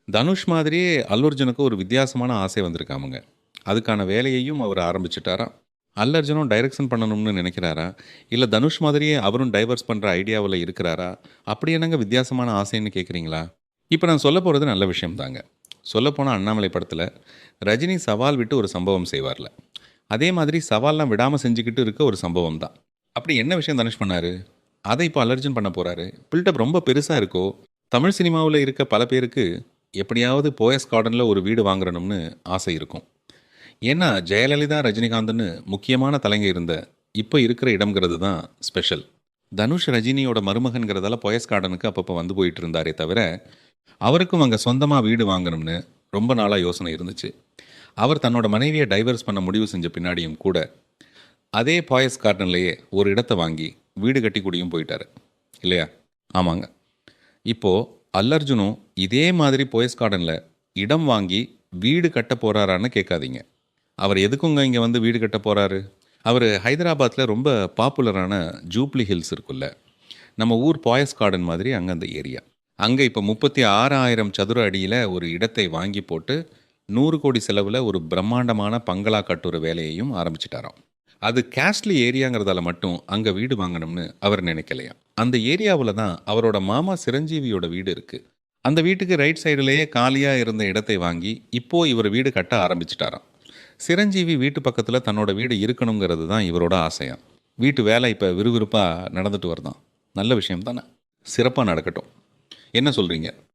தனுஷ் மாதிரியே அல்லு அர்ஜுனுக்கு ஒரு வித்தியாசமான ஆசை வந்திருக்காமுங்க. அதுக்கான வேலையையும் அவர் ஆரம்பிச்சுட்டாராம். அல்லு அர்ஜுனும் டைரக்ஷன் பண்ணணும்னு நினைக்கிறாரா? இல்ல தனுஷ் மாதிரியே அவரும் டைவர்ஸ் பண்ற ஐடியாவுல இருக்கிறாரா? அப்படி என்னங்க வித்தியாசமான ஆசைன்னு கேட்குறீங்களா? இப்ப நான் சொல்லப் போறது நல்ல விஷயம் தாங்க. சொல்லப்போனா அண்ணாமலை படத்துல ரஜினி சவால் விட்டு ஒரு சம்பவம் செய்வார்ல. அதே மாதிரி சவால்லாம் விடாம செஞ்சுக்கிட்டு இருக்க ஒரு சம்பவம் தான். அப்படி என்ன விஷயம் தனுஷ் பண்ணாரு? அதை இப்போ அல்லு அர்ஜுன் பண்ண போறாரு. பில்டப் ரொம்ப பெருசா இருக்கோ? தமிழ் சினிமாவுல இருக்க பல பேருக்கு எப்படியாவது போயஸ் கார்டன்ல ஒரு வீடு வாங்கணும்னு ஆசை இருக்கும். ஏன்னா ஜெயலலிதா ரஜினிகாந்த்னு முக்கியமான தலைங்க இருந்த இப்போ இருக்கிற இடம்ங்கிறது தான் ஸ்பெஷல். தனுஷ் ரஜினியோட மருமகன்கிறதால போயஸ் கார்டனுக்கு அப்பப்போ வந்து போயிட்டு இருந்தாரே தவிர அவருக்கும் அங்கே சொந்தமாக வீடு வாங்கணும்னு ரொம்ப நாளாக யோசனை இருந்துச்சு. அவர் தன்னோட மனைவியை டைவர்ஸ் பண்ண முடிவு செஞ்ச பின்னாடியும் கூட அதே பாயஸ் கார்டன்லேயே ஒரு இடத்தை வாங்கி வீடு கட்டி குடியும் போயிட்டாரு இல்லையா? ஆமாங்க. இப்போ அல்லர்ஜுனும் இதே மாதிரி போயஸ் கார்டனில் இடம் வாங்கி வீடு கட்ட போறாரான்னு கேட்காதீங்க. அவர் எதுக்குங்க இங்கே வந்து வீடு கட்ட போறாரு? அவர் ஹைதராபாத்தில் ரொம்ப பாப்புலரான ஜூப்ளி ஹில்ஸ் இருக்குல்ல, நம்ம ஊர் பாயஸ் கார்டன் மாதிரி அங்கே அந்த ஏரியா. அங்கே இப்போ 36,000 சதுர அடியில் ஒரு இடத்தை வாங்கி போட்டு 100 கோடி செலவில் ஒரு பிரம்மாண்டமான பங்களா கட்டுற வேலையையும் ஆரம்பிச்சிட்டாராம். அது கேஸ்ட்லி ஏரியாங்கிறதால மட்டும் அங்கே வீடு வாங்கணும்னு அவர் நினைக்கலையாம். அந்த ஏரியாவில் தான் அவரோட மாமா சிரஞ்சீவியோட வீடு இருக்கு. அந்த வீட்டுக்கு ரைட் சைடுலேயே காலியாக இருந்த இடத்தை வாங்கி இப்போ இவர் வீடு கட்ட ஆரம்பிச்சிட்டாராம். சிரஞ்சீவி வீட்டு பக்கத்தில் தன்னோட வீடு இருக்கணுங்கிறது தான் இவரோட ஆசையாம். வீட்டு வேலை இப்போ விறுவிறுப்பாக நடந்துட்டு வருதான். நல்ல விஷயம் தானே? சிறப்பாக நடக்கட்டும். என்ன சொல்கிறீங்க?